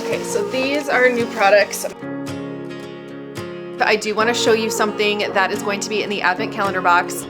Okay, so these are new products. I do want to show you something that is going to be in the advent calendar box.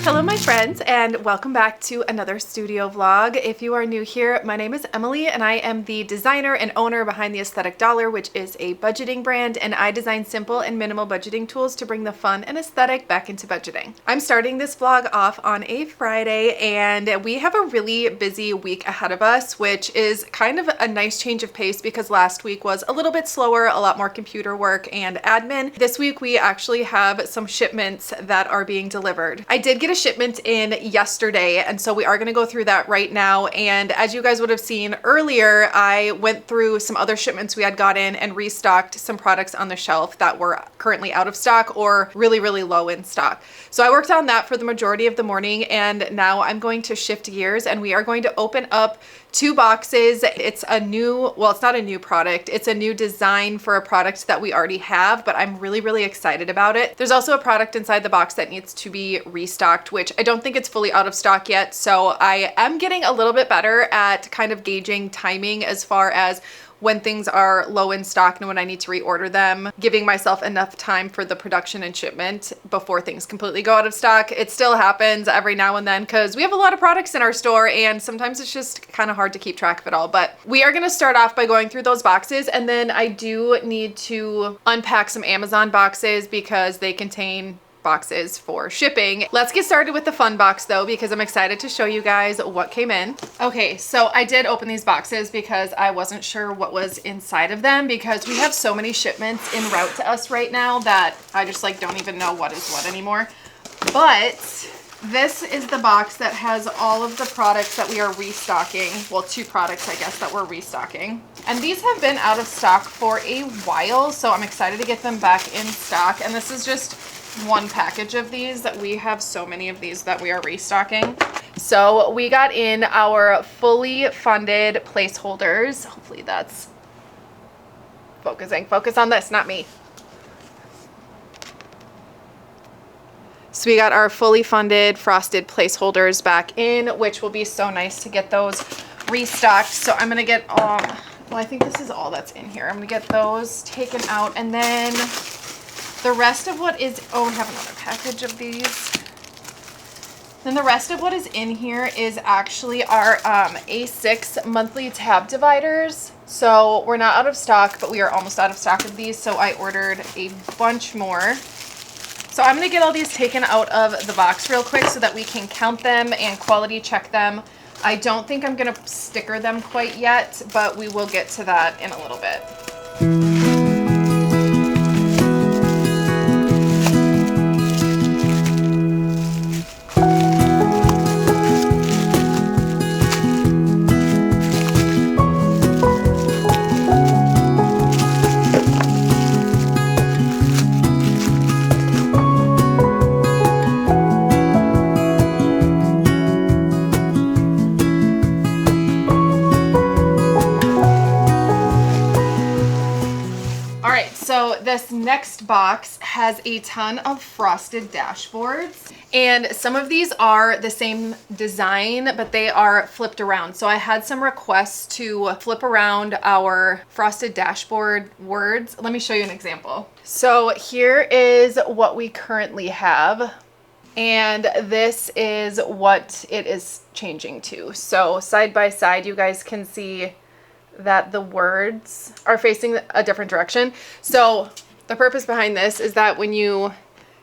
Hello my friends, and welcome back to another studio vlog. If you are new here, my name is Emily and I am the designer and owner behind the Aesthetic Dollar, which is a budgeting brand, and I design simple and minimal budgeting tools to bring the fun and aesthetic back into budgeting. I'm starting this vlog off on a Friday and we have a really busy week ahead of us, which is kind of a nice change of pace because last week was a little bit slower, a lot more computer work and admin. This week we actually have some shipments that are being delivered. I did get a shipment in yesterday, and so we are going to go through that right now. And as you guys would have seen earlier, I went through some other shipments we had got in and restocked some products on the shelf that were currently out of stock or really low in stock. So I worked on that for the majority of the morning, and now I'm going to shift gears and we are going to open up 2 boxes. It's a new, well, it's not a new product, it's a new design for a product that we already have, but I'm really excited about it. There's also a product inside the box that needs to be restocked, which I don't think it's fully out of stock yet. So I am getting a little bit better at kind of gauging timing as far as when things are low in stock and when I need to reorder them, giving myself enough time for the production and shipment before things completely go out of stock. It still happens every now and then because we have a lot of products in our store and sometimes it's just kind of hard to keep track of it all. But we are going to start off by going through those boxes, and then I do need to unpack some Amazon boxes because they contain boxes for shipping. Let's get started with the fun box though, because I'm excited to show you guys what came in. Okay, so I did open these boxes because I wasn't sure what was inside of them because we have so many shipments en route to us right now that I just like don't even know what is what anymore. But this is the box that has all of the products that we are restocking. Well, 2 products, I guess, that we're restocking. And these have been out of stock for a while, so I'm excited to get them back in stock. And this is just one package of these. That we have so many of these that we are restocking. So we got in our fully funded placeholders. Hopefully that's focusing. Focus on this, not me. So we got our fully funded frosted placeholders back in, which will be so nice to get those restocked. So I'm gonna get well, I think this is all that's in here. I'm gonna get those taken out, and then the rest of what is, oh, we have another package of these. Then the rest of what is in here is actually our A6 monthly tab dividers. So we're not out of stock, but we are almost out of stock of these. So I ordered a bunch more. So I'm gonna get all these taken out of the box real quick so that we can count them and quality check them I don't think I'm gonna sticker them quite yet, but we will get to that in a little bit. So this next box has a ton of frosted dashboards, and some of these are the same design, but they are flipped around. So I had some requests to flip around our frosted dashboard words. Let me show you an example. So here is what we currently have, and this is what it is changing to. So side by side, you guys can see that the words are facing a different direction. So the purpose behind this is that when you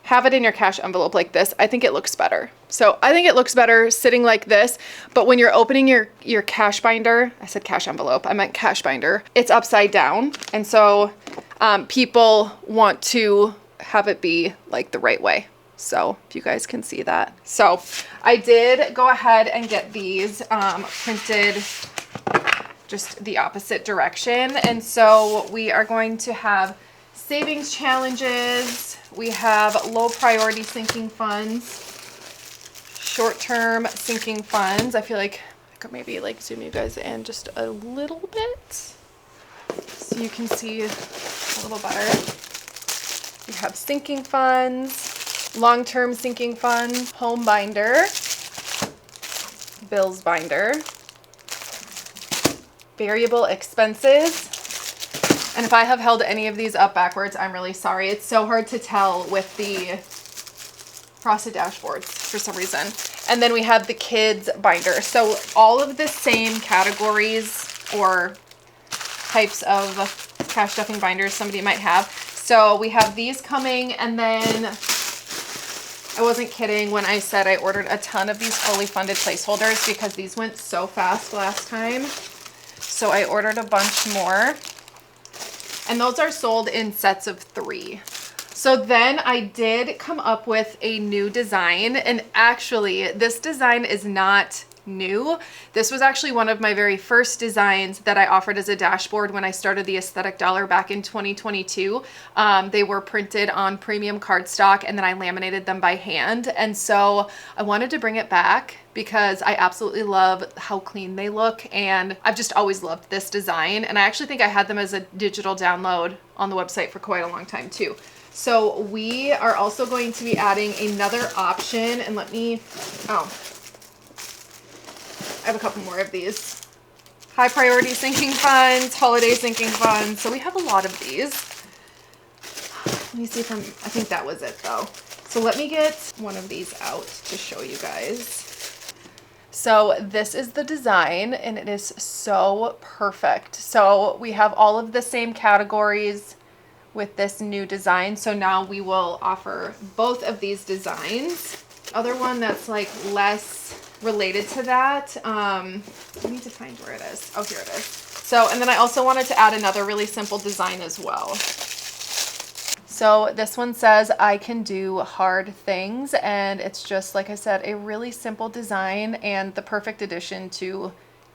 have it in your cash envelope like this, I think it looks better. So I think it looks better sitting like this, but when you're opening your cash binder, I said cash envelope, I meant cash binder, it's upside down. And so people want to have it be like the right way. So if you guys can see that. So I did go ahead and get these printed just the opposite direction. And so we are going to have savings challenges. We have low priority sinking funds, short-term sinking funds. I feel like I could maybe like zoom you guys in just a little bit so you can see a little better. We have sinking funds, long-term sinking funds, home binder, bills binder, variable expenses. And if I have held any of these up backwards, I'm really sorry. It's so hard to tell with the frosted dashboards for some reason. And then we have the kids binder. So all of the same categories or types of cash stuffing binders somebody might have. So we have these coming, and then I wasn't kidding when I said I ordered a ton of these fully funded placeholders because these went so fast last time. So I ordered a bunch more, and those are sold in sets of 3. So then I did come up with a new design, and actually this design is not new. This was actually one of my very first designs that I offered as a dashboard when I started the Aesthetic Dollar back in 2022. They were printed on premium cardstock, and then I laminated them by hand. And so I wanted to bring it back because I absolutely love how clean they look, and I've just always loved this design. And I actually think I had them as a digital download on the website for quite a long time too. So we are also going to be adding another option, and let me, I have a couple more of these. High priority sinking funds, holiday sinking funds. So we have a lot of these. Let me see if I think that was it though. So let me get one of these out to show you guys. So this is the design, and it is so perfect. So we have all of the same categories with this new design. So now we will offer both of these designs. Other one that's like less related to that, I need to find where it is. Oh, here it is. So, and then I also wanted to add another really simple design as well. So this one says I can do hard things, and it's just, like I said, a really simple design and the perfect addition to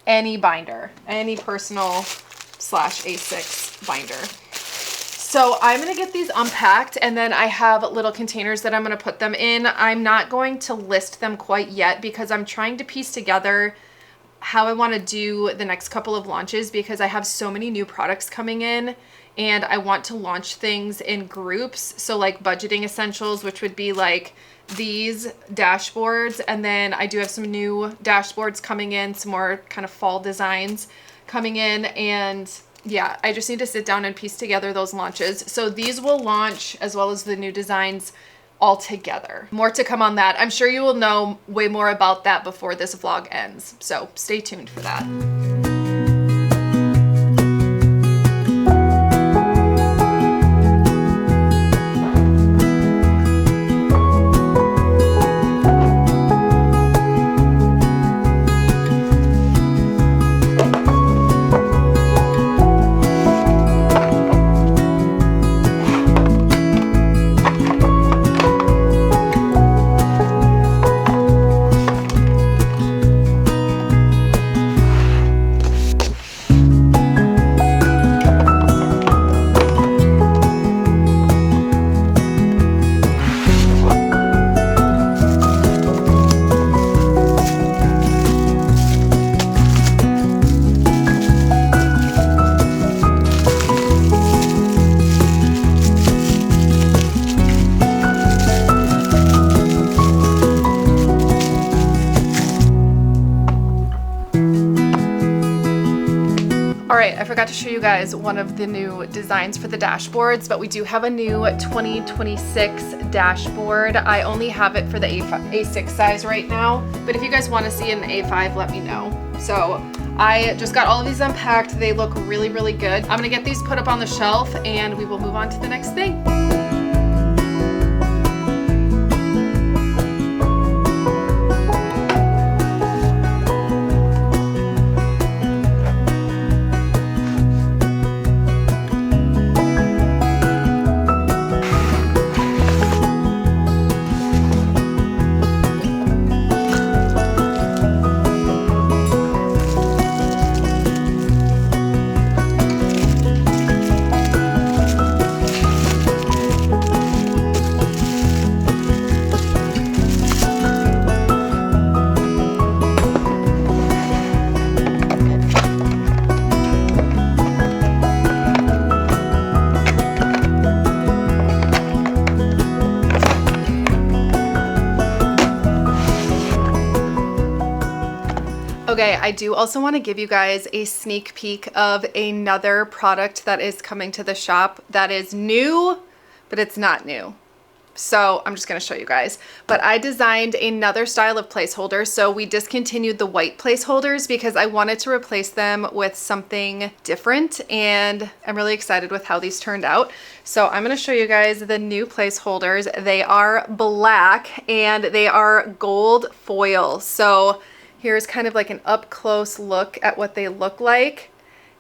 any binder, any personal / A6 binder. So I'm going to get these unpacked, and then I have little containers that I'm going to put them in. I'm not going to list them quite yet because I'm trying to piece together how I want to do the next couple of launches, because I have so many new products coming in and I want to launch things in groups. So like budgeting essentials, which would be like these dashboards, and then I do have some new dashboards coming in, some more kind of fall designs coming in, and yeah, I just need to sit down and piece together those launches. So these will launch as well as the new designs all together. More to come on that. I'm sure you will know way more about that before this vlog ends. So stay tuned for that. right, I forgot to show you guys one of the new designs for the dashboards, but we do have a new 2026 dashboard. I only have it for the A6 size right now, but if you guys want to see an A5, let me know. So I just got all of these unpacked. They look really, really good. I'm gonna get these put up on the shelf and we will move on to the next thing. Okay, I do also want to give you guys a sneak peek of another product that is coming to the shop that is new, but it's not new. So I'm just going to show you guys. But I designed another style of placeholders. So we discontinued the white placeholders because I wanted to replace them with something different. And I'm really excited with how these turned out. So I'm going to show you guys the new placeholders. They are black and they are gold foil. So here's kind of like an up close look at what they look like.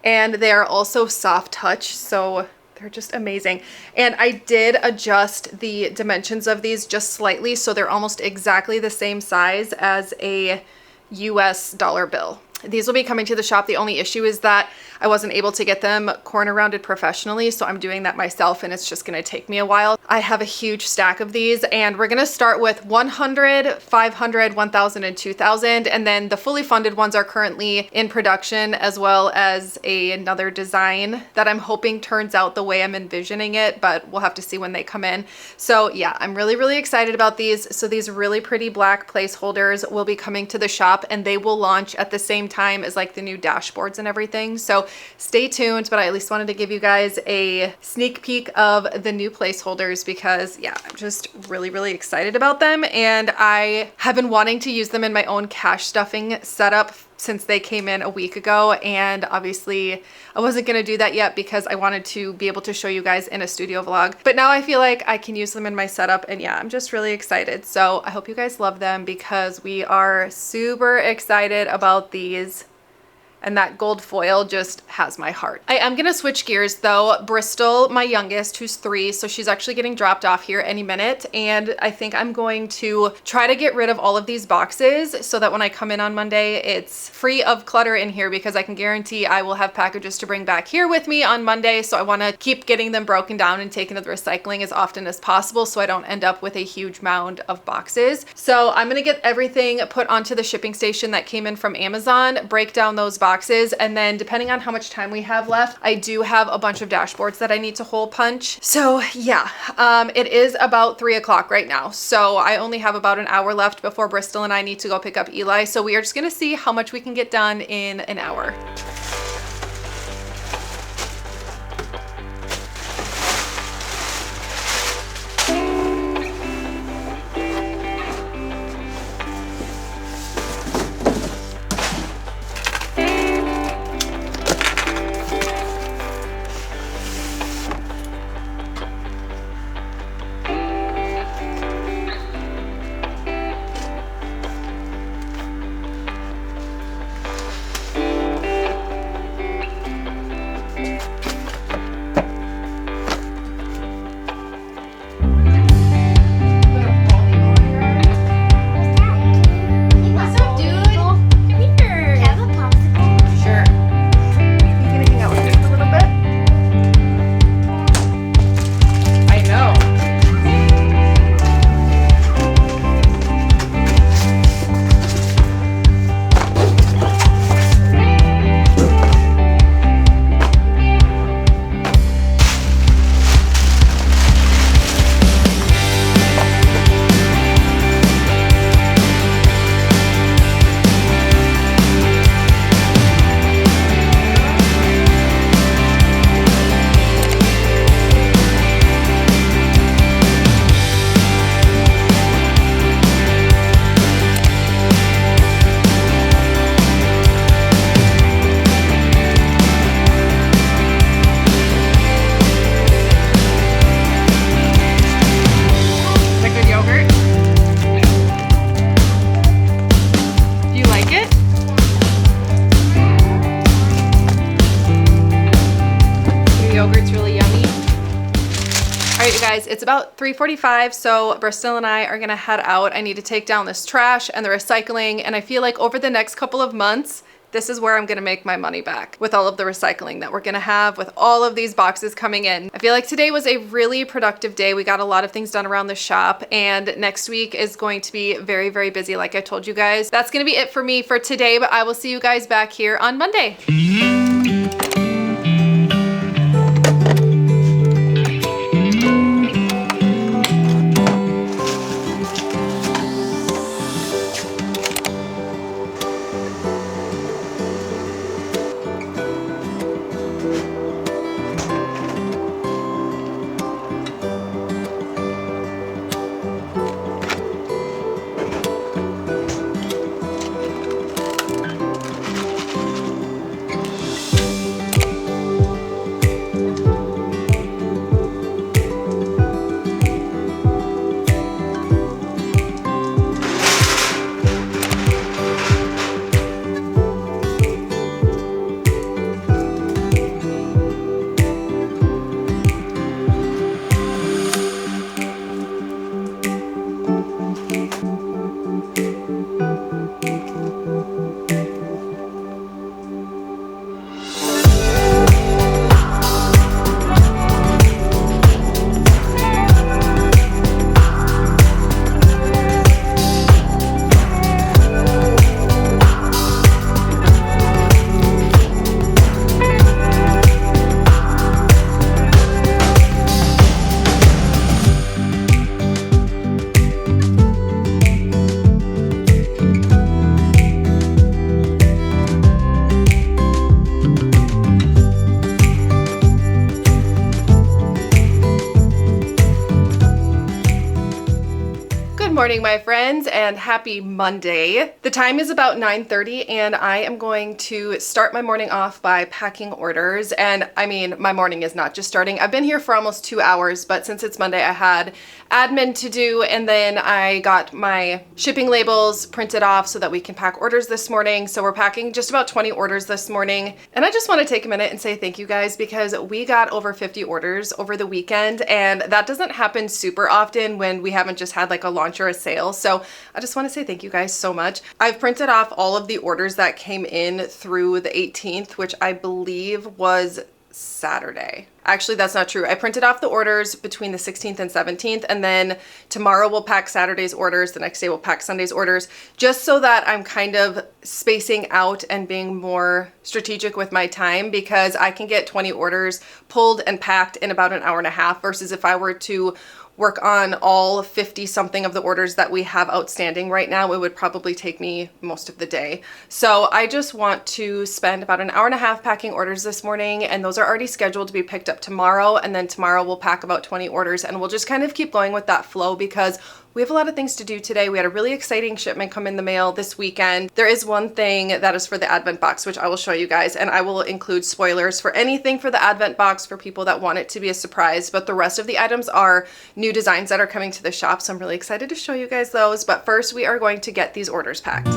And they are also soft touch, so they're just amazing. And I did adjust the dimensions of these just slightly, so they're almost exactly the same size as a US dollar bill. These will be coming to the shop. The only issue is that I wasn't able to get them corner rounded professionally, so I'm doing that myself and it's just gonna take me a while. I have a huge stack of these and we're gonna start with 100, 500, 1000, and 2000, and then the fully funded ones are currently in production, as well as another design that I'm hoping turns out the way I'm envisioning it, but we'll have to see when they come in. So yeah, I'm really, really excited about these. So these really pretty black placeholders will be coming to the shop and they will launch at the same time as like the new dashboards and everything. So stay tuned, but I at least wanted to give you guys a sneak peek of the new placeholders because yeah, I'm just really, really excited about them. And I have been wanting to use them in my own cash stuffing setup since they came in a week ago. And obviously I wasn't going to do that yet because I wanted to be able to show you guys in a studio vlog. But now I feel like I can use them in my setup and yeah, I'm just really excited. So I hope you guys love them because we are super excited about these. And that gold foil just has my heart. I am gonna switch gears though. Bristol, my youngest, who's 3, so she's actually getting dropped off here any minute. And I think I'm going to try to get rid of all of these boxes so that when I come in on Monday, it's free of clutter in here because I can guarantee I will have packages to bring back here with me on Monday. So I wanna keep getting them broken down and taken to the recycling as often as possible so I don't end up with a huge mound of boxes. So I'm gonna get everything put onto the shipping station that came in from Amazon, break down those boxes, and then depending on how much time we have left, I do have a bunch of dashboards that I need to hole punch. So yeah, it is about 3 o'clock right now. So I only have about an hour left before Bristol and I need to go pick up Eli. So we are just gonna see how much we can get done in an hour. guys, it's about 3:45, so Bristol and I are gonna head out. I need to take down this trash and the recycling, and I feel like over the next couple of months, this is where I'm gonna make my money back with all of the recycling that we're gonna have with all of these boxes coming in. I feel like today was a really productive day. We got a lot of things done around the shop, and next week is going to be very, very busy like I told you guys. That's gonna be it for me for today, but I will see you guys back here on Monday. Good morning, my friends, and happy Monday. The time is about 9:30, and I am going to start my morning off by packing orders. And I mean, my morning is not just starting. I've been here for almost 2 hours, but since it's Monday, I had admin to do, and then I got my shipping labels printed off so that we can pack orders this morning. So we're packing just about 20 orders this morning. And I just want to take a minute and say thank you guys, because we got over 50 orders over the weekend, and that doesn't happen super often when we haven't just had like a launch or a sale. So I just want to say thank you guys so much. I've printed off all of the orders that came in through the 18th, which I believe was Saturday. Actually, that's not true. I printed off the orders between the 16th and 17th, and then tomorrow we'll pack Saturday's orders. The next day we'll pack Sunday's orders, just so that I'm kind of spacing out and being more strategic with my time, because I can get 20 orders pulled and packed in about an hour and a half versus if I were to work on all 50 something of the orders that we have outstanding right now, it would probably take me most of the day. So I just want to spend about an hour and a half packing orders this morning, and those are already scheduled to be picked up tomorrow. And then tomorrow we'll pack about 20 orders, and we'll just kind of keep going with that flow, because we have a lot of things to do today. We had a really exciting shipment come in the mail this weekend. There is one thing that is for the Advent box, which I will show you guys, and I will include spoilers for anything for the Advent box for people that want it to be a surprise. But the rest of the items are new designs that are coming to the shop, so I'm really excited to show you guys those. But first, we are going to get these orders packed.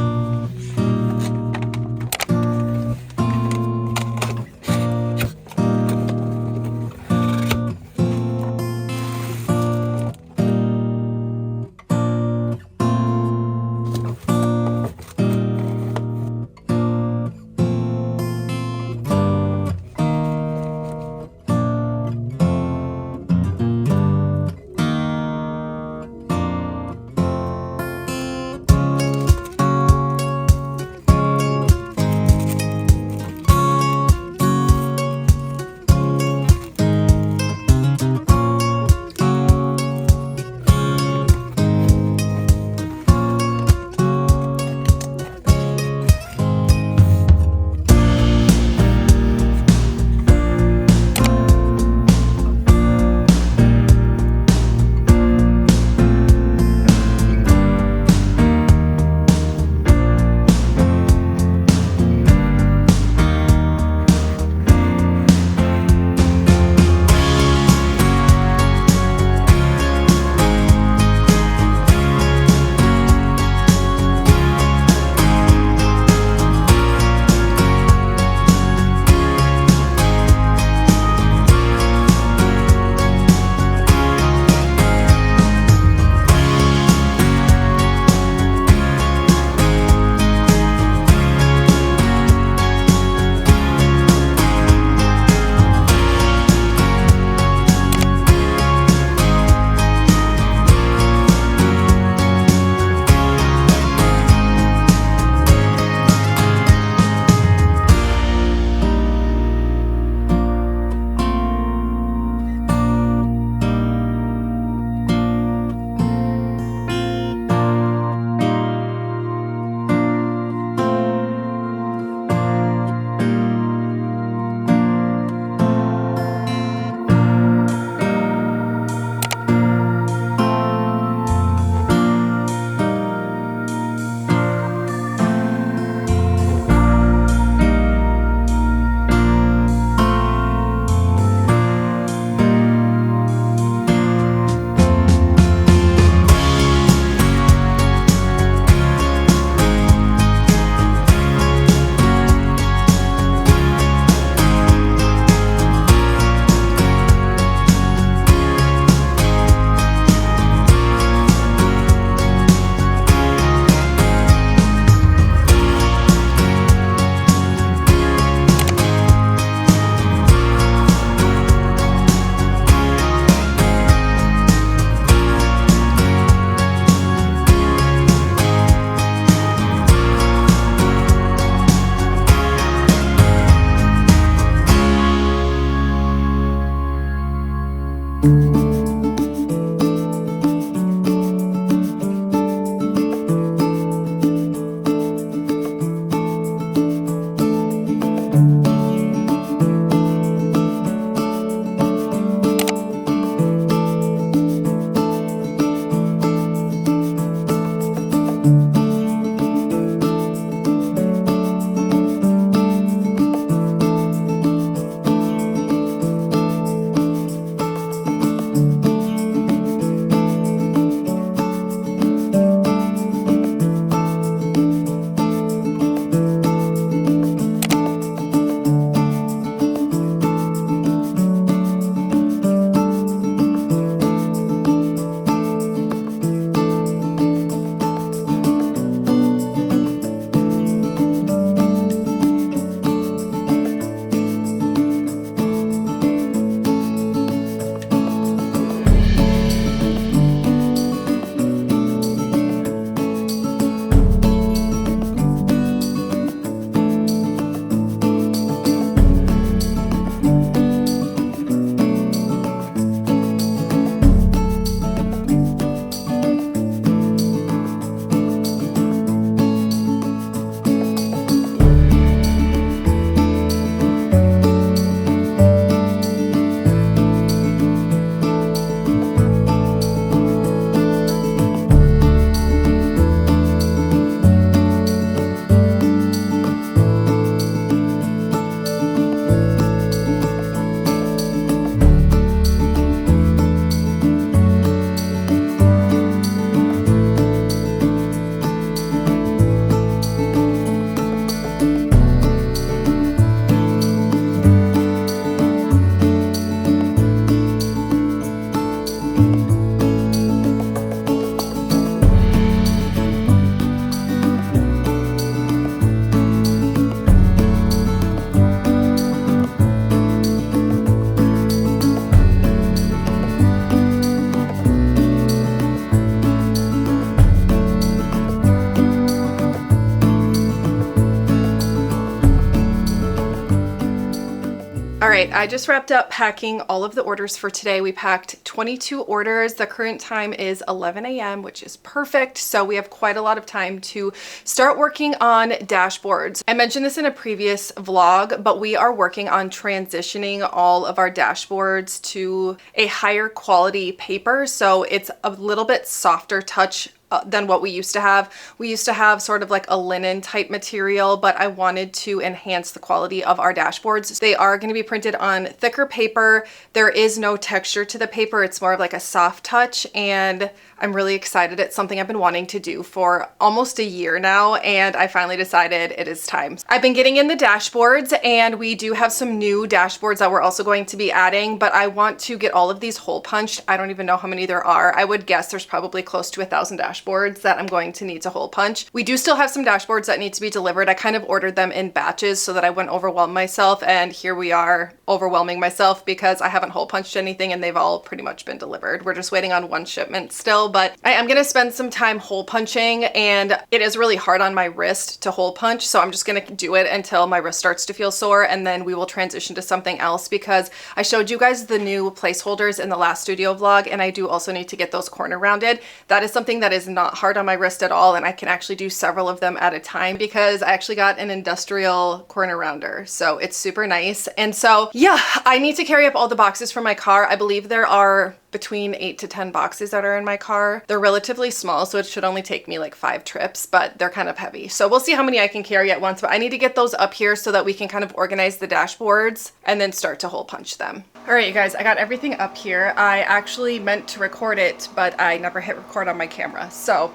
All right, I just wrapped up packing all of the orders for today. We packed 22 orders. The current time is 11 a.m., which is perfect. So we have quite a lot of time to start working on dashboards. I mentioned this in a previous vlog, but we are working on transitioning all of our dashboards to a higher quality paper. So it's a little bit softer touch than what we used to have. We used to have sort of like a linen type material, but I wanted to enhance the quality of our dashboards. They are going to be printed on thicker paper. There is no texture to the paper. It's more of like a soft touch, and I'm really excited. It's something I've been wanting to do for almost a year now, and I finally decided it is time. I've been getting in the dashboards, and we do have some new dashboards that we're also going to be adding, but I want to get all of these hole punched. I don't even know how many there are. I would guess there's probably close to 1,000 dashboards that I'm going to need to hole punch. We do still have some dashboards that need to be delivered. I kind of ordered them in batches so that I wouldn't overwhelm myself, and here we are overwhelming myself because I haven't hole punched anything and they've all pretty much been delivered. We're just waiting on one shipment still, but I am going to spend some time hole punching, and it is really hard on my wrist to hole punch, so I'm just going to do it until my wrist starts to feel sore, and then we will transition to something else because I showed you guys the new placeholders in the last studio vlog, and I do also need to get those corner rounded. That is something that is not hard on my wrist at all, and I can actually do several of them at a time because I actually got an industrial corner rounder, so it's super nice. And so yeah, I need to carry up all the boxes from my car. I believe there are between 8 to 10 boxes that are in my car. They're relatively small, so it should only take me like 5 trips, but they're kind of heavy. So we'll see how many I can carry at once, but I need to get those up here so that we can kind of organize the dashboards and then start to hole punch them. All right, you guys, I got everything up here. I actually meant to record it, but I never hit record on my camera. So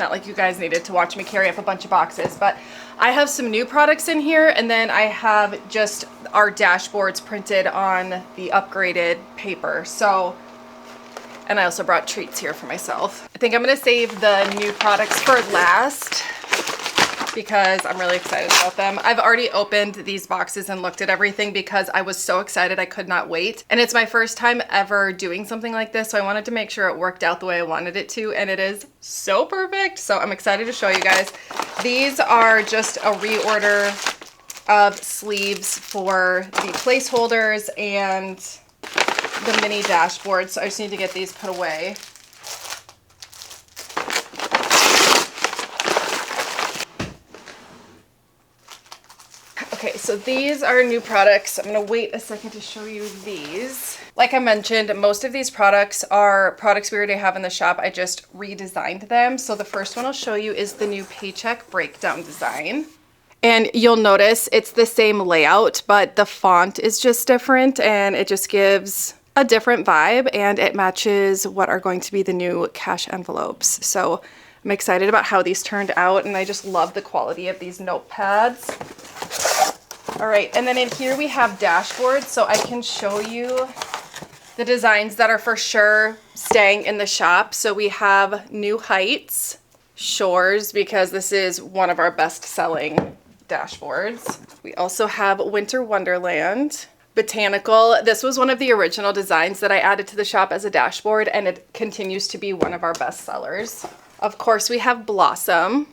not like you guys needed to watch me carry up a bunch of boxes, but I have some new products in here, and then I have just our dashboards printed on the upgraded paper. So, and I also brought treats here for myself. I think I'm gonna save the new products for last because I'm really excited about them. I've already opened these boxes and looked at everything because I was so excited I could not wait. And it's my first time ever doing something like this, so I wanted to make sure it worked out the way I wanted it to, and it is so perfect. So I'm excited to show you guys. These are just a reorder of sleeves for the placeholders, and the mini dashboard, so I just need to get these put away. Okay, so these are new products. I'm gonna wait a second to show you these. Like I mentioned, most of these products are products we already have in the shop. I just redesigned them. So the first one I'll show you is the new paycheck breakdown design. And you'll notice it's the same layout, but the font is just different and it just gives a different vibe and it matches what are going to be the new cash envelopes. So I'm excited about how these turned out and I just love the quality of these notepads. All right, and then in here we have dashboards, so I can show you the designs that are for sure staying in the shop. So we have New Heights, Shores, because this is one of our best selling dashboards. We also have Winter Wonderland, Botanical. This was one of the original designs that I added to the shop as a dashboard and it continues to be one of our best sellers. Of course, we have Blossom,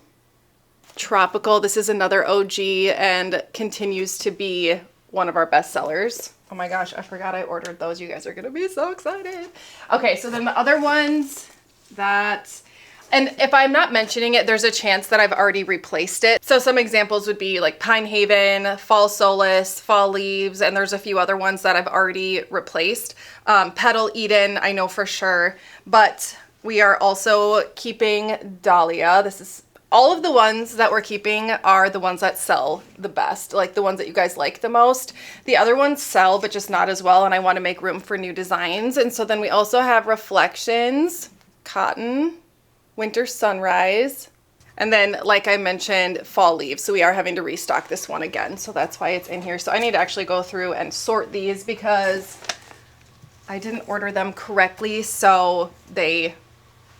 Tropical. This is another OG and continues to be one of our best sellers. Oh my gosh, I forgot I ordered those. You guys are gonna be so excited. Okay, so then the other ones that, and if I'm not mentioning it, there's a chance that I've already replaced it. So some examples would be like Pine Haven, Fall Solace, Fall Leaves, and there's a few other ones that I've already replaced. Petal Eden, I know for sure, but we are also keeping Dahlia. This is all of the ones that we're keeping are the ones that sell the best, like the ones that you guys like the most. The other ones sell, but just not as well, and I want to make room for new designs. And so then we also have Reflections, Cotton, Winter Sunrise, and then, like I mentioned, Fall Leaves. So we are having to restock this one again, so that's why it's in here. So I need to actually go through and sort these because I didn't order them correctly, so they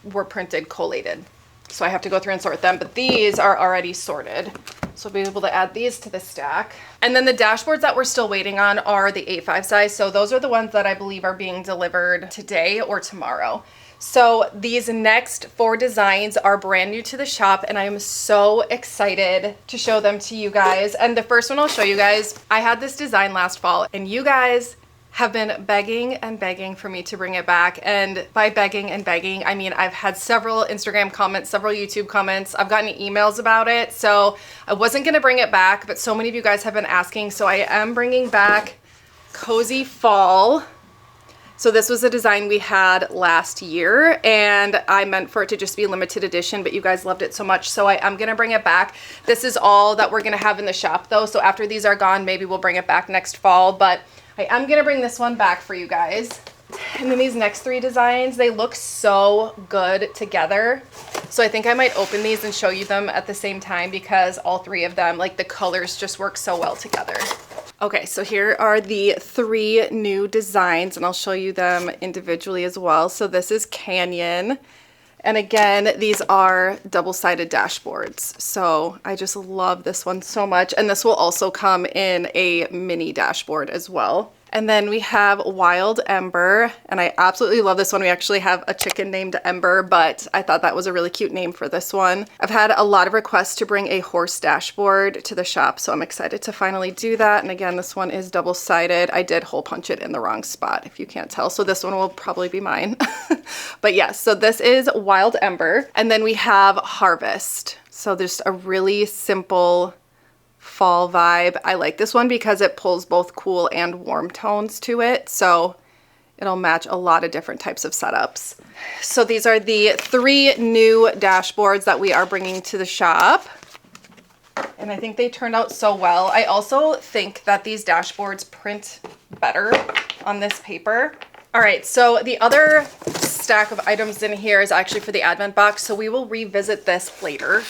were printed collated. So I have to go through and sort them, but these are already sorted. So I'll be able to add these to the stack. And then the dashboards that we're still waiting on are the A5 size. So those are the ones that I believe are being delivered today or tomorrow. So these next 4 designs are brand new to the shop and I am so excited to show them to you guys. And the first one I'll show you guys, I had this design last fall and you guys have been begging and begging for me to bring it back. And by begging and begging, I mean, I've had several Instagram comments, several YouTube comments. I've gotten emails about it. So I wasn't gonna bring it back, but so many of you guys have been asking. So I am bringing back Cozy Fall. So this was a design we had last year and I meant for it to just be limited edition, but you guys loved it so much. So I am gonna bring it back. This is all that we're gonna have in the shop though. So after these are gone, maybe we'll bring it back next fall, but I am gonna bring this one back for you guys. And then these next 3 designs, they look so good together. So I think I might open these and show you them at the same time because all 3 of them, like the colors just work so well together. Okay, so here are the 3 new designs and I'll show you them individually as well. So this is Canyon. And again, these are double-sided dashboards. So I just love this one so much. And this will also come in a mini dashboard as well. And then we have Wild Ember, and I absolutely love this one. We actually have a chicken named Ember, but I thought that was a really cute name for this one. I've had a lot of requests to bring a horse dashboard to the shop, so I'm excited to finally do that. And again, this one is double-sided. I did hole punch it in the wrong spot, if you can't tell, so this one will probably be mine. But yes, so this is Wild Ember. And then we have Harvest. So there's a really simple fall vibe. I like this one because it pulls both cool and warm tones to it. So it'll match a lot of different types of setups. So these are the 3 new dashboards that we are bringing to the shop. And I think they turned out so well. I also think that these dashboards print better on this paper. All right, so the other stack of items in here is actually for the advent box, so we will revisit this later.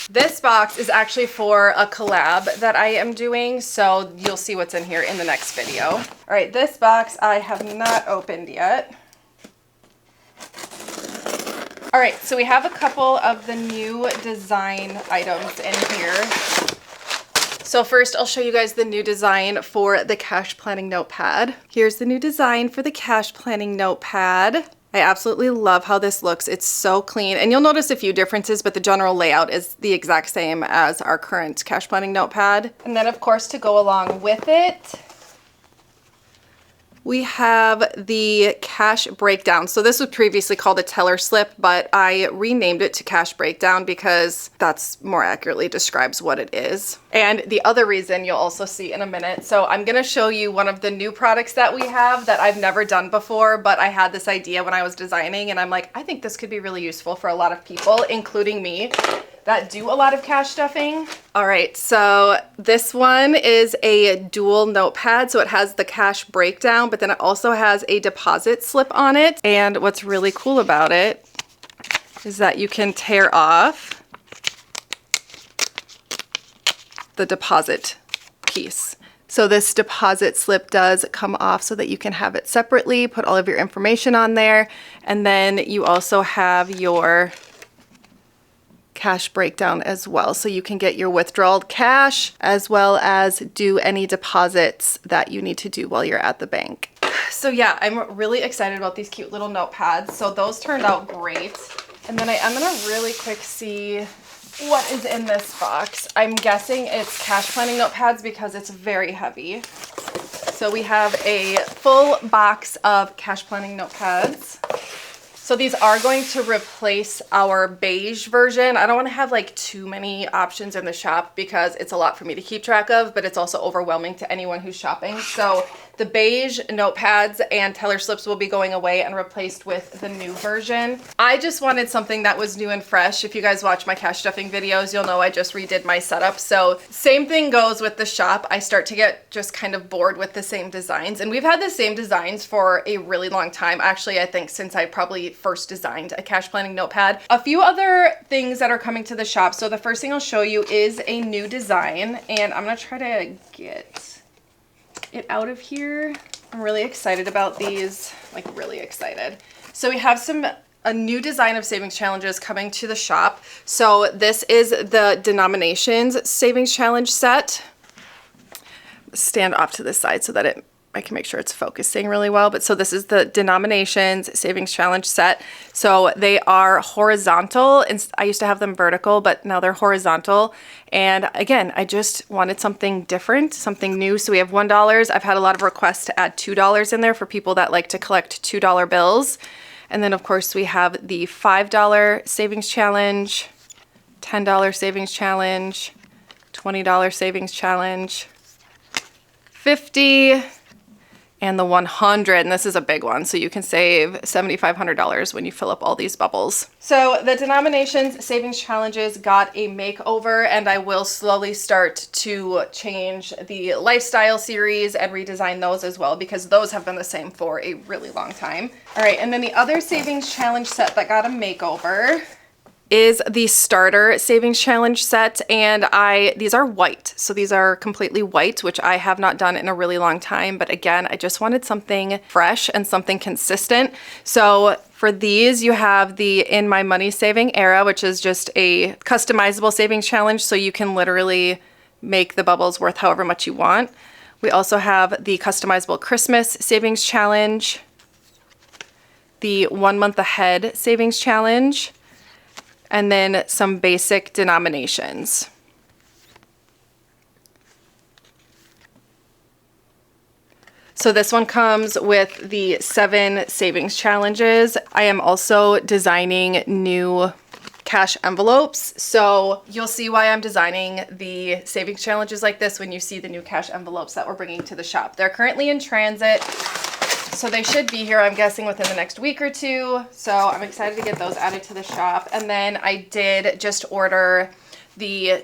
This box is actually for a collab that I am doing, so you'll see what's in here in the next video. All right, this box I have not opened yet. All right, so we have a couple of the new design items in here. So first I'll show you guys the new design for the cash planning notepad. Here's the new design for the cash planning notepad. I absolutely love how this looks. It's so clean, and you'll notice a few differences, but the general layout is the exact same as our current cash planning notepad. And then of course, to go along with it, We have the cash breakdown. So this was previously called a teller slip, but I renamed it to cash breakdown because that's more accurately describes what it is. And the other reason you'll also see in a minute. So I'm gonna show you one of the new products that we have that I've never done before, but I had this idea when I was designing and I'm like, I think this could be really useful for a lot of people, including me, that do a lot of cash stuffing. All right, so this one is a dual notepad. So it has the cash breakdown, but then it also has a deposit slip on it. And what's really cool about it is that you can tear off the deposit piece. So this deposit slip does come off so that you can have it separately, put all of your information on there. And then you also have your cash breakdown as well. So you can get your withdrawal cash as well as do any deposits that you need to do while you're at the bank. So yeah, I'm really excited about these cute little notepads. So those turned out great. And then I am gonna really quick see what is in this box. I'm guessing it's cash planning notepads because it's very heavy. So we have a full box of cash planning notepads. So these are going to replace our beige version. I don't want to have like too many options in the shop because it's a lot for me to keep track of, but it's also overwhelming to anyone who's shopping. So the beige notepads and teller slips will be going away and replaced with the new version. I just wanted something that was new and fresh. If you guys watch my cash stuffing videos, you'll know I just redid my setup. So same thing goes with the shop. I start to get just kind of bored with the same designs. And we've had the same designs for a really long time. Actually, I think since I probably first designed a cash planning notepad. A few other things that are coming to the shop. So the first thing I'll show you is a new design, and I'm gonna try to get it out of here. I'm really excited about these, like really excited. So we have a new design of savings challenges coming to the shop. So this is the denominations savings challenge set. Stand off to the side so that I can make sure it's focusing really well. But so this is the denominations savings challenge set. So they are horizontal, and I used to have them vertical, but now they're horizontal. And again, I just wanted something different, something new. So we have $1. I've had a lot of requests to add $2 in there for people that like to collect $2 bills. And then of course we have the $5 savings challenge, $10 savings challenge, $20 savings challenge, $50, and the 100, and this is a big one, so you can save $7,500 when you fill up all these bubbles. So the denominations savings challenges got a makeover, and I will slowly start to change the lifestyle series and redesign those as well, because those have been the same for a really long time. All right, and then the other savings challenge set that got a makeover is the starter savings challenge set, and these are white. So these are completely white, which I have not done in a really long time. But again, I just wanted something fresh and something consistent. So for these, you have the In My Money Saving Era, which is just a customizable savings challenge. So you can literally make the bubbles worth however much you want. We also have the customizable Christmas savings challenge, the 1 month ahead savings challenge, and then some basic denominations. So this one comes with the 7 savings challenges. I am also designing new cash envelopes. So you'll see why I'm designing the savings challenges like this when you see the new cash envelopes that we're bringing to the shop. They're currently in transit, so they should be here, I'm guessing, within the next week or two. So I'm excited to get those added to the shop. And then I did just order the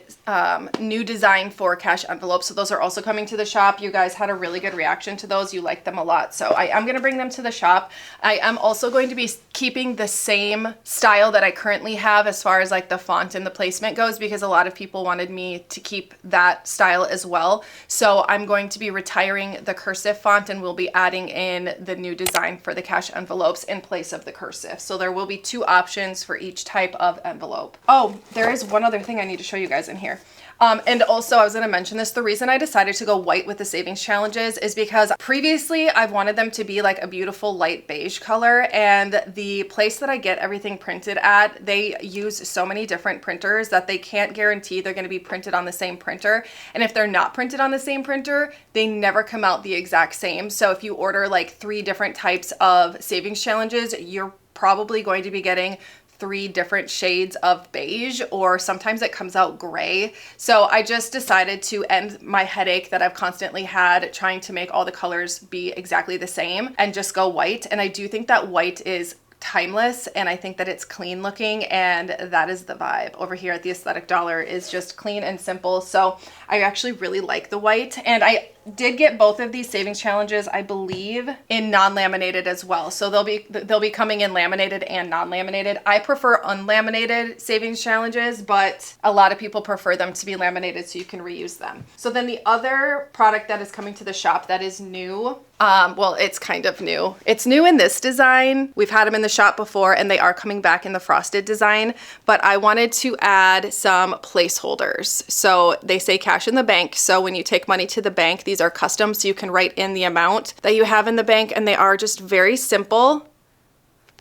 new design for cash envelopes. So those are also coming to the shop. You guys had a really good reaction to those. You liked them a lot. So I am going to bring them to the shop. I am also going to be keeping the same style that I currently have as far as like the font and the placement goes, because a lot of people wanted me to keep that style as well. So I'm going to be retiring the cursive font, and we'll be adding in the new design for the cash envelopes in place of the cursive. So there will be 2 options for each type of envelope. Oh, there is one other thing I need to show you guys in here. And also, I was going to mention this, the reason I decided to go white with the savings challenges is because previously I've wanted them to be like a beautiful light beige color, and the place that I get everything printed at, they use so many different printers that they can't guarantee they're going to be printed on the same printer. And if they're not printed on the same printer, they never come out the exact same. So if you order like 3 different types of savings challenges, you're probably going to be getting 3 different shades of beige, or sometimes it comes out gray. So I just decided to end my headache that I've constantly had trying to make all the colors be exactly the same and just go white. And I do think that white is timeless, and I think that it's clean looking, and that is the vibe over here at the Aesthetic Dollar, is just clean and simple. So I actually really like the white, and I did get both of these savings challenges, I believe, in non-laminated as well. So they'll be coming in laminated and non-laminated. I prefer unlaminated savings challenges, but a lot of people prefer them to be laminated so you can reuse them. So then the other product that is coming to the shop that is new, well, it's kind of new. It's new in this design. We've had them in the shop before, and they are coming back in the frosted design, but I wanted to add some placeholders. So they say cash in the bank. So when you take money to the bank, these are custom, so you can write in the amount that you have in the bank, and they are just very simple,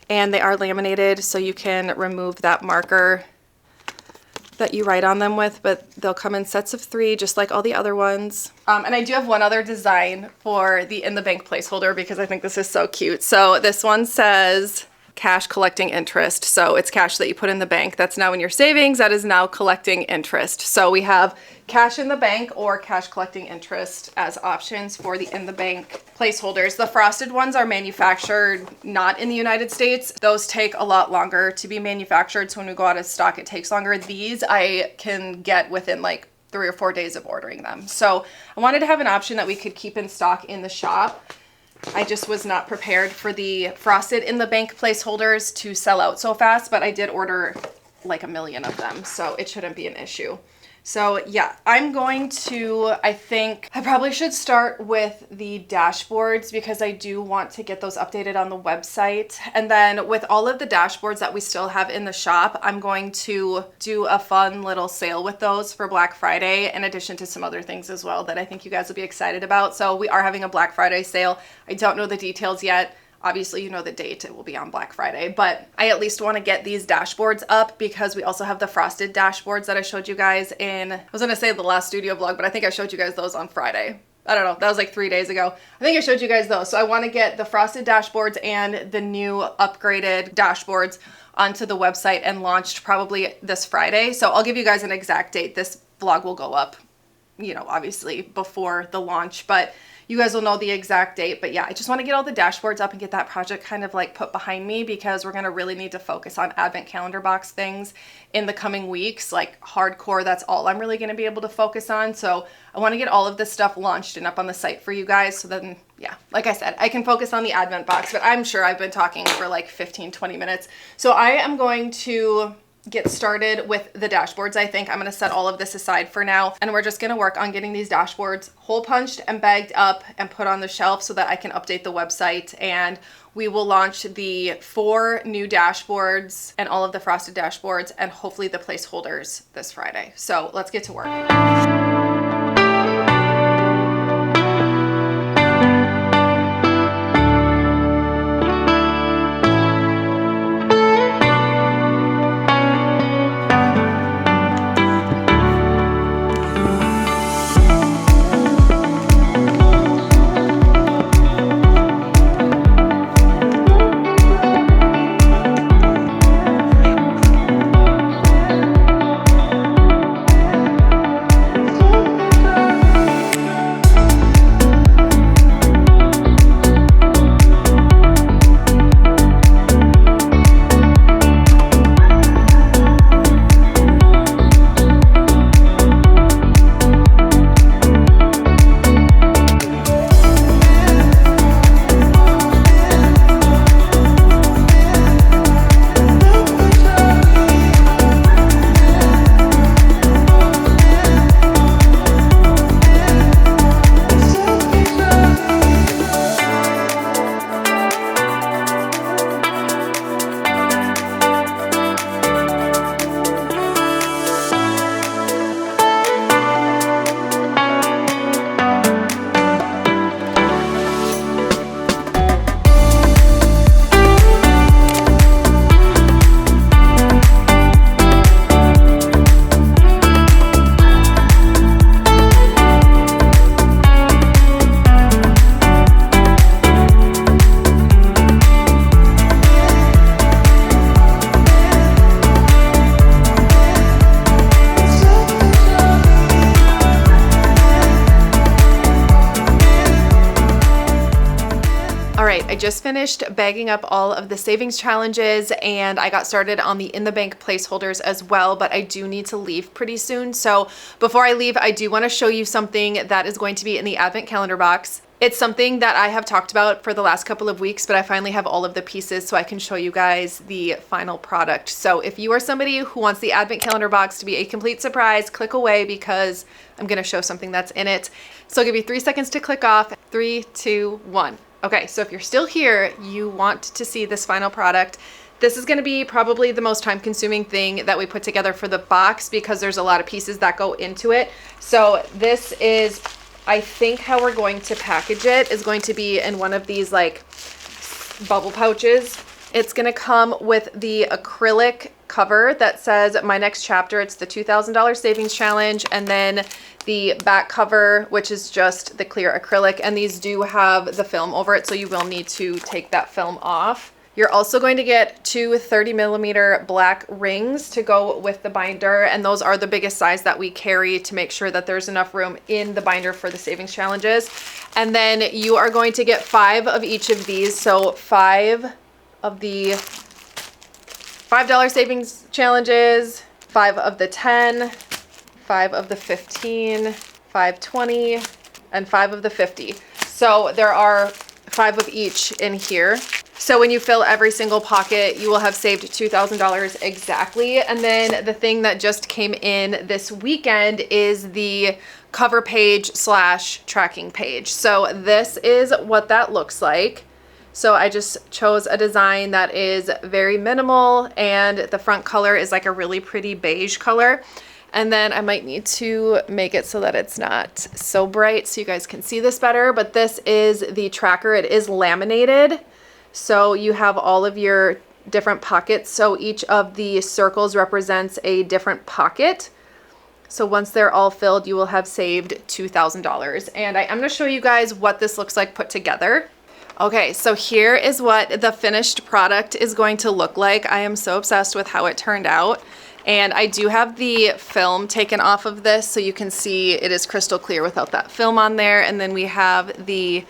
and they are laminated, so you can remove that marker that you write on them with, but they'll come in sets of 3 just like all the other ones. And I do have one other design for the in the bank placeholder because I think this is so cute. So this one says cash collecting interest. So it's cash that you put in the bank that's now in your savings that is now collecting interest. So we have cash in the bank or cash collecting interest as options for the in the bank placeholders. The frosted ones are manufactured not in the United States. Those take a lot longer to be manufactured. So when we go out of stock, it takes longer. These I can get within like 3 or 4 days of ordering them. So I wanted to have an option that we could keep in stock in the shop. I just was not prepared for the frosted in the bank placeholders to sell out so fast, but I did order like 1 million of them, so it shouldn't be an issue. So yeah, I'm going to, I think I probably should start with the dashboards because I do want to get those updated on the website. And then with all of the dashboards that we still have in the shop, I'm going to do a fun little sale with those for Black Friday, in addition to some other things as well that I think you guys will be excited about. So we are having a Black Friday sale. I don't know the details yet. Obviously, you know the date, it will be on Black Friday, but I at least want to get these dashboards up because we also have the frosted dashboards that I showed you guys in, I was going to say the last studio vlog, but I think I showed you guys those on Friday. I don't know, that was like 3 days ago. I think I showed you guys those. So I want to get the frosted dashboards and the new upgraded dashboards onto the website and launched probably this Friday. So I'll give you guys an exact date. This vlog will go up, you know, obviously before the launch, but you guys will know the exact date. But yeah, I just want to get all the dashboards up and get that project kind of like put behind me because we're going to really need to focus on advent calendar box things in the coming weeks, like hardcore. That's all I'm really going to be able to focus on. So I want to get all of this stuff launched and up on the site for you guys. So then, yeah, like I said, I can focus on the advent box, but I'm sure I've been talking for like 15, 20 minutes. So I am going to get started with the dashboards. I think I'm going to set all of this aside for now, and we're just going to work on getting these dashboards hole punched and bagged up and put on the shelf so that I can update the website, and we will launch the 4 new dashboards and all of the frosted dashboards and hopefully the placeholders this Friday. So let's get to work. All right, I just finished bagging up all of the savings challenges and I got started on the in the bank placeholders as well, but I do need to leave pretty soon. So before I leave, I do want to show you something that is going to be in the advent calendar box. It's something that I have talked about for the last couple of weeks, but I finally have all of the pieces so I can show you guys the final product. So if you are somebody who wants the advent calendar box to be a complete surprise, click away because I'm going to show something that's in it. So I'll give you 3 seconds to click off. 3, 2, 1. Okay, so if you're still here, you want to see this final product. This is gonna be probably the most time-consuming thing that we put together for the box because there's a lot of pieces that go into it. So this is, I think how we're going to package it is going to be in one of these like bubble pouches. It's gonna come with the acrylic cover that says my next chapter. It's the $2,000 savings challenge, and then the back cover, which is just the clear acrylic, and these do have the film over it, so you will need to take that film off. You're also going to get 2 30mm black rings to go with the binder, and those are the biggest size that we carry to make sure that there's enough room in the binder for the savings challenges. And then you are going to get 5 of each of these, so 5 of the $5 savings challenges, 5 of the 10, 5 of the 15, 5 20, and 5 of the 50. So there are 5 of each in here. So when you fill every single pocket, you will have saved $2,000 exactly. And then the thing that just came in this weekend is the cover page / tracking page. So this is what that looks like. So I just chose a design that is very minimal, and the front color is like a really pretty beige color. And then I might need to make it so that it's not so bright so you guys can see this better, but this is the tracker. It is laminated. So you have all of your different pockets. So each of the circles represents a different pocket. So once they're all filled, you will have saved $2,000. And I'm gonna show you guys what this looks like put together. Okay, so here is what the finished product is going to look like. I am so obsessed with how it turned out. And I do have the film taken off of this so you can see it is crystal clear without that film on there. And then we have the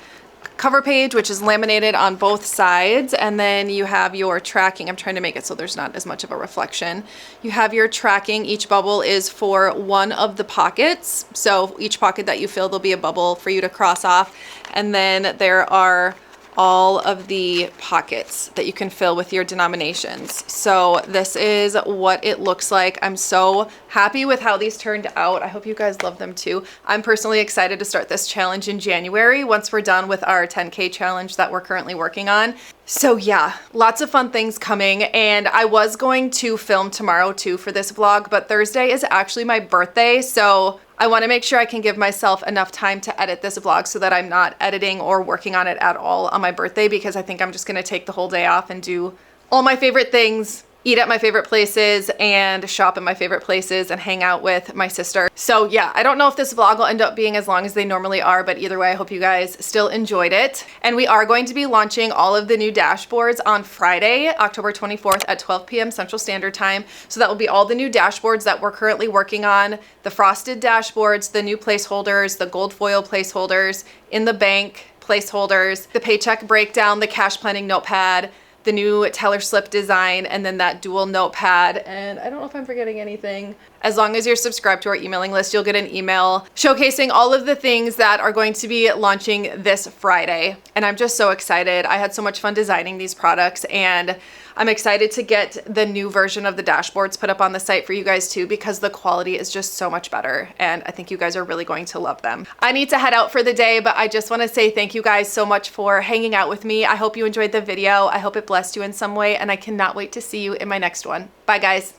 cover page, which is laminated on both sides. And then you have your tracking. I'm trying to make it so there's not as much of a reflection. You have your tracking. Each bubble is for one of the pockets. So each pocket that you fill, there'll be a bubble for you to cross off. And then there are all of the pockets that you can fill with your denominations. So this is what it looks like. I'm so happy with how these turned out. I hope you guys love them too. I'm personally excited to start this challenge in January once we're done with our 10K challenge that we're currently working on. So yeah, lots of fun things coming, and I was going to film tomorrow too for this vlog, but Thursday is actually my birthday, so I want to make sure I can give myself enough time to edit this vlog so that I'm not editing or working on it at all on my birthday, because I think I'm just going to take the whole day off and do all my favorite things, eat at my favorite places, and shop at my favorite places, and hang out with my sister. So yeah, I don't know if this vlog will end up being as long as they normally are, but either way, I hope you guys still enjoyed it. And we are going to be launching all of the new dashboards on Friday, October 24th at 12 p.m. Central Standard Time. So that will be all the new dashboards that we're currently working on, the frosted dashboards, the new placeholders, the gold foil placeholders, in the bank placeholders, the paycheck breakdown, the cash planning notepad, the new teller slip design, and then that dual notepad. And I don't know if I'm forgetting anything. As long as you're subscribed to our emailing list, you'll get an email showcasing all of the things that are going to be launching this Friday. And I'm just so excited. I had so much fun designing these products, and I'm excited to get the new version of the dashboards put up on the site for you guys too, because the quality is just so much better, and I think you guys are really going to love them. I need to head out for the day, but I just want to say thank you guys so much for hanging out with me. I hope you enjoyed the video. I hope it blessed you in some way, and I cannot wait to see you in my next one. Bye guys.